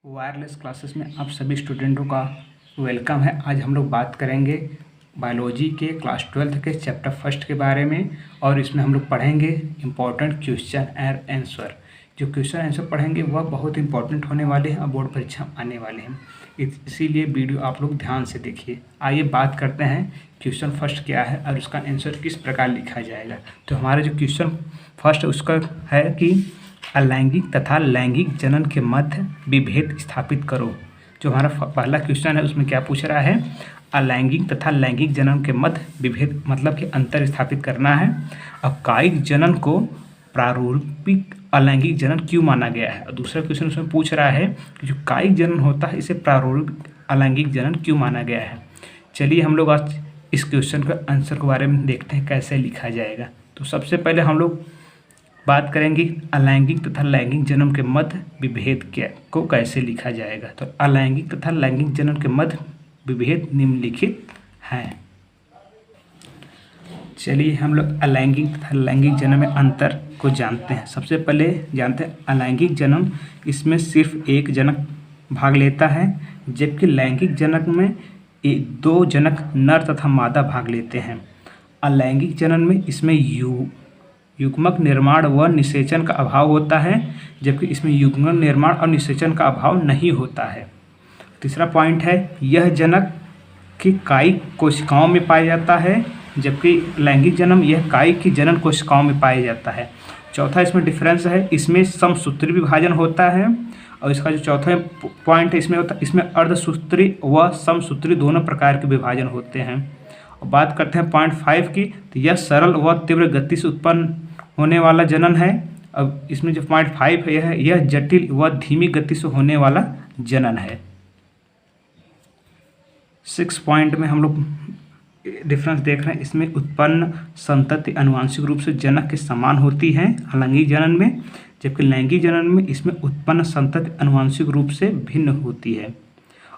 Wireless classes में आप सभी स्टूडेंटों का वेलकम है। आज हम लोग बात करेंगे बायोलॉजी के क्लास 12 के चैप्टर फर्स्ट के बारे में और इसमें हम लोग पढ़ेंगे इम्पोर्टेंट क्वेश्चन एंड आंसर। जो क्वेश्चन आंसर पढ़ेंगे वह बहुत इंपॉर्टेंट होने वाले हैं और बोर्ड परीक्षा आने वाले हैं, इसीलिए वीडियो आप लोग ध्यान से देखिए। आइए बात करते हैं क्वेश्चन फर्स्ट क्या है और उसका आंसर किस प्रकार लिखा जाएगा। तो हमारा जो क्वेश्चन फर्स्ट उसका है कि अलैंगिक तथा लैंगिक जनन के मध्य विभेद स्थापित करो। जो हमारा पहला क्वेश्चन है उसमें क्या पूछ रहा है, अलैंगिक तथा लैंगिक जनन के मध्य विभेद मतलब कि अंतर स्थापित करना है। अब कायिक जनन को प्रारूपिक अलैंगिक जनन क्यों माना गया है। और दूसरा क्वेश्चन उसमें पूछ रहा है कि जो कायिक जनन होता है इसे प्रारूपिक अलैंगिक जनन क्यों माना गया है। चलिए हम लोग आज इस क्वेश्चन का आंसर के बारे में देखते हैं कैसे लिखा जाएगा। तो सबसे पहले हम लोग बात करेंगे अलैंगिक तथा लैंगिक जन्म के मध्य विभेद को कैसे लिखा जाएगा। तो अलैंगिक तथा लैंगिक जन्म के मध्य विभेद निम्नलिखित हैं। चलिए हम लोग अलैंगिक तथा लैंगिक जन्म में अंतर को जानते हैं। सबसे पहले जानते हैं अलैंगिक जन्म, इसमें सिर्फ एक जनक भाग लेता है, जबकि लैंगिक जनक में दो जनक नर तथा मादा भाग लेते हैं। अलैंगिक जनन में इसमें युग्मक निर्माण व निषेचन का अभाव होता है, जबकि इसमें युग्मक निर्माण और निषेचन का अभाव नहीं होता है। तीसरा पॉइंट है यह जनक की कायिक कोशिकाओं में पाया जाता है, जबकि लैंगिक जन्म यह कायिक की जनन कोशिकाओं में पाया जाता है। चौथा इसमें डिफरेंस है, इसमें समसूत्री विभाजन होता है। और इसका जो चौथा पॉइंट है इसमें अर्धसूत्री व समसूत्री दोनों प्रकार के विभाजन होते हैं। और बात करते हैं पॉइंट 5 की, तो यह सरल व तीव्र गति से उत्पन्न होने वाला जनन है। अब इसमें जो पॉइंट 5 है यह जटिल व धीमी गति से होने वाला जनन है। 6 पॉइंट में हम लोग डिफरेंस देख रहे हैं, इसमें उत्पन्न संतति आनुवंशिक रूप से जनक के समान होती है अलैंगिक जनन में, जबकि लैंगिक जनन में इसमें उत्पन्न संतति आनुवंशिक रूप से भिन्न होती है।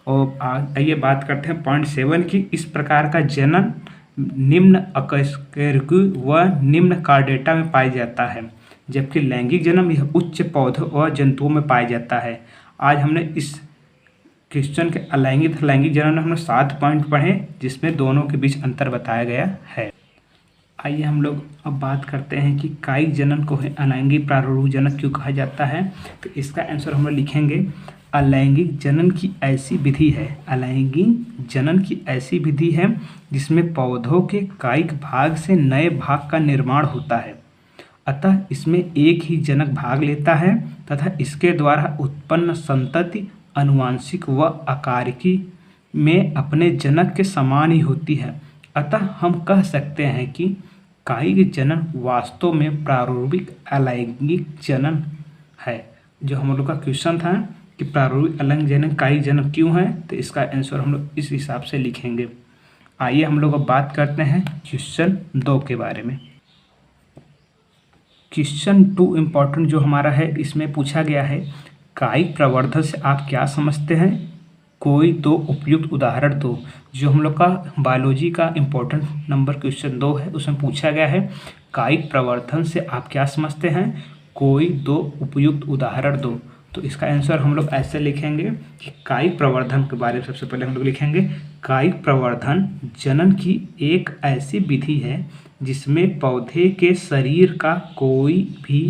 और आइए बात करते हैं पॉइंट 7 की, इस प्रकार का जनन निम्न अकशेरुकी व निम्न कार्डेटा में पाया जाता है, जबकि लैंगिक जन्म यह उच्च पौधों व जंतुओं में पाया जाता है। आज हमने इस क्वेश्चन के अलैंगिक तथा लैंगिक जनन में हमने 7 पॉइंट पढ़े, जिसमें दोनों के बीच अंतर बताया गया है। आइए हम लोग अब बात करते हैं कि कायिक जनन को अलैंगिक प्रारूपिक जनन क्यों कहा जाता है। तो इसका आंसर हम लोग लिखेंगे, अलैंगिक जनन की ऐसी विधि है, अलैंगिक जनन की ऐसी विधि है जिसमें पौधों के कायिक भाग से नए भाग का निर्माण होता है। अतः इसमें एक ही जनक भाग लेता है तथा इसके द्वारा उत्पन्न संतति आनुवंशिक व आकारिकी में अपने जनक के समान ही होती है। अतः हम कह सकते हैं कि कायिक जनन वास्तव में प्रारूपिक अलैंगिक जनन है। जो हम लोग का क्वेश्चन था कि प्रारूपिक अलैंगिक जनन कायिक जनन क्यों है, तो इसका आंसर हम लोग इस हिसाब से लिखेंगे। आइए हम लोग अब बात करते हैं क्वेश्चन 2 के बारे में। क्वेश्चन 2 इम्पॉर्टेंट जो हमारा है, इसमें पूछा गया है कायिक प्रवर्धन से आप क्या समझते हैं, कोई 2 उपयुक्त उदाहरण दो। जो हम लोग का बायोलॉजी का इम्पोर्टेंट नंबर क्वेश्चन 2 है, उसमें पूछा गया है कायिक प्रवर्धन से आप क्या समझते हैं, कोई 2 उपयुक्त उदाहरण दो। तो इसका आंसर हम लोग ऐसे लिखेंगे कि कायिक प्रवर्धन के बारे में सबसे पहले हम लोग लिखेंगे, कायिक प्रवर्धन जनन की एक ऐसी विधि है जिसमें पौधे के शरीर का कोई भी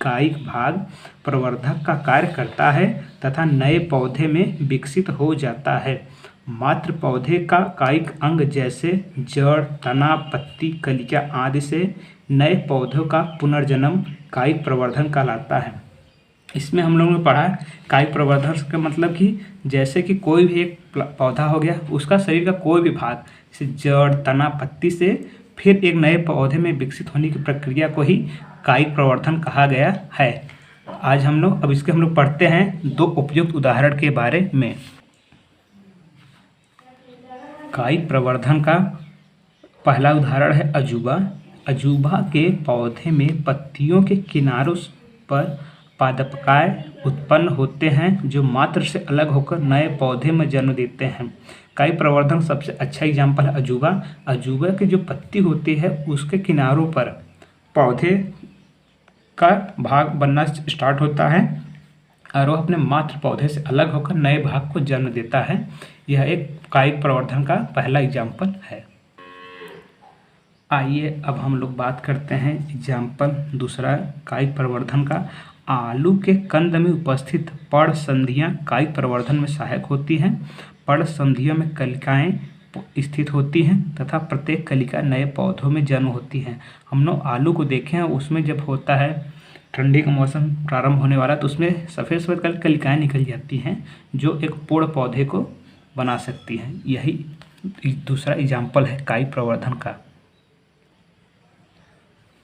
कायिक भाग प्रवर्धक का कार्य करता है तथा नए पौधे में विकसित हो जाता है। मात्र पौधे का कायिक अंग जैसे जड़, तना, पत्ती, कलिका आदि से नए पौधों का पुनर्जन्म कायिक प्रवर्धन कहलाता है। इसमें हम लोगों ने पढ़ा कायिक प्रवर्धन का मतलब कि जैसे कि कोई भी एक पौधा हो गया, उसका शरीर का कोई भी भाग जैसे जड़, तना, पत्ती से फिर एक नए पौधे में विकसित होने की प्रक्रिया को ही कायिक प्रवर्धन कहा गया है। आज हम लोग पढ़ते हैं 2 उपयुक्त उदाहरण के बारे में। कायिक प्रवर्धन का पहला उदाहरण है अजूबा। अजूबा के पौधे में पत्तियों के किनारों पर पादपकाय उत्पन्न होते हैं जो मात्र से अलग होकर नए पौधे में जन्म देते हैं। कायिक प्रवर्धन सबसे अच्छा एग्जाम्पल है अजूबा। अजूबा की जो पत्ती होती है उसके किनारों पर पौधे का भाग बनना स्टार्ट होता है और वह अपने मातृ पौधे से अलग होकर नए भाग को जन्म देता है। यह एक कायिक प्रवर्धन का पहला एग्जाम्पल है। आइए अब हम लोग बात करते हैं एग्जाम्पल दूसरा कायिक प्रवर्धन का। आलू के कंद में उपस्थित पर्ण संधियां कायिक प्रवर्धन में सहायक होती हैं। पर्ण संधियों में कलिकाएं स्थित होती हैं तथा प्रत्येक कलिका नए पौधों में जन्म होती हैं। हम लोग आलू को देखें, उसमें जब होता है ठंडी का मौसम प्रारंभ होने वाला तो उसमें सफ़ेद सफ़ेद कलिकाएँ निकल जाती हैं जो एक पूर्ण पौधे को बना सकती हैं। यही दूसरा एग्जाम्पल है कायिक प्रवर्धन का।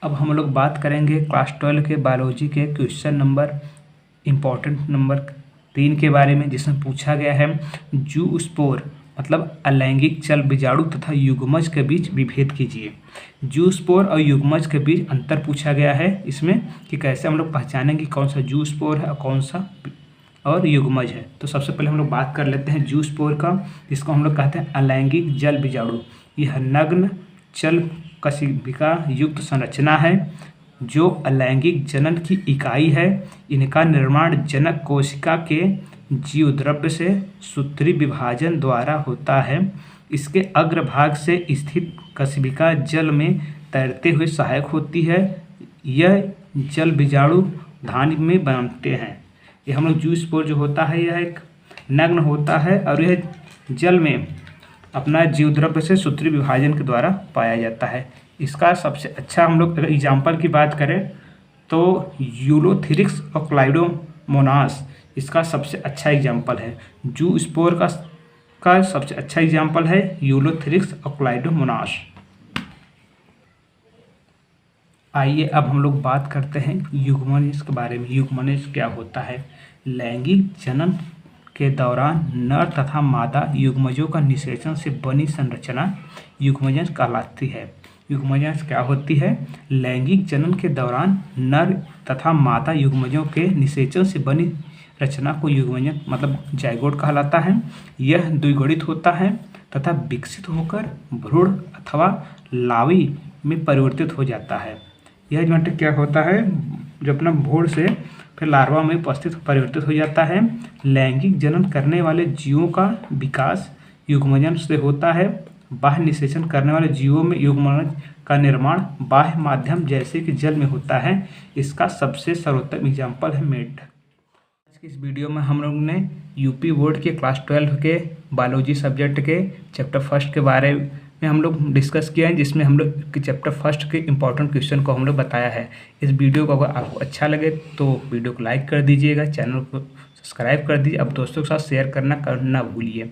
अब हम लोग बात करेंगे क्लास 12 के बायोलॉजी के क्वेश्चन नंबर इम्पोर्टेंट नंबर 3 के बारे में, जिसमें पूछा गया है जूस्पोर मतलब अलैंगिक चल बीजाणु तथा युग्मज के बीच विभेद कीजिए। जूस्पोर और युग्मज के बीच अंतर पूछा गया है इसमें कि कैसे हम लोग पहचानेंगे कौन सा जूस्पोर है और कौन सा और युग्मज है। तो सबसे पहले हम लोग बात कर लेते हैं जूस्पोर का, जिसको हम लोग कहते हैं अलैंगिक जल बीजाणु। यह नग्न चल कशिका युक्त संरचना है जो अलैंगिक जनन की इकाई है। इनका निर्माण जनक कोशिका के जीवद्रव्य से सूत्री विभाजन द्वारा होता है। इसके अग्रभाग से स्थित कशिका जल में तैरते हुए सहायक होती है। यह जल बीजाणु धान्य में बनते हैं। यह हम लोग जूस्पोर जो होता है यह एक नग्न होता है और यह जल में अपना जीवद्रव्य से सूत्री विभाजन के द्वारा पाया जाता है। इसका सबसे अच्छा हम लोग अगर एग्जाम्पल की बात करें तो यूलोथेरिक्स और क्लाइडोमोनास इसका सबसे अच्छा एग्जाम्पल है। जूस्पोर का सबसे अच्छा एग्जाम्पल है यूलोथेरिक्स और क्लाइडोमोनास। आइए अब हम लोग बात करते हैं युग्मनज के बारे में। युग्मनज क्या होता है? लैंगिक जनन के दौरान नर तथा मादा युग्मजों का निषेचन से बनी संरचना युग्मनज कहलाती है। युग्मनज क्या होती है? लैंगिक जनन के दौरान नर तथा मादा युग्मजों के निषेचन से बनी रचना को युग्मनज मतलब जाइगोट कहलाता है। यह द्विगुणित होता है तथा विकसित होकर भ्रूण अथवा लावी में परिवर्तित हो जाता है। यह जो क्या होता है जो अपना भ्रूण से फिर लार्वा में उपस्थित परिवर्तित हो जाता है। लैंगिक जनन करने वाले जीवों का विकास युग्मनज से होता है। बाह्य निषेचन करने वाले जीवों में युग्मनज का निर्माण बाह्य माध्यम जैसे कि जल में होता है। इसका सबसे सर्वोत्तम एग्जाम्पल है मेड। इस वीडियो में हम लोग ने यूपी बोर्ड के क्लास 12 के बायोलॉजी सब्जेक्ट के चैप्टर फर्स्ट के बारे में हम लोग डिस्कस किया है, जिसमें हम लोग के चैप्टर फर्स्ट के इंपॉर्टेंट क्वेश्चन को हम लोग बताया है। इस वीडियो को अगर आपको अच्छा लगे तो वीडियो को लाइक कर दीजिएगा, चैनल को सब्सक्राइब कर दीजिए, अब दोस्तों के साथ शेयर करना भूलिए।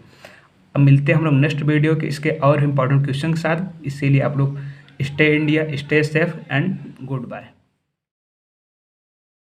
अब मिलते हैं हम लोग नेक्स्ट वीडियो के इसके और इम्पॉर्टेंट क्वेश्चन के साथ। इसीलिए आप लोग stay India, stay safe and good bye.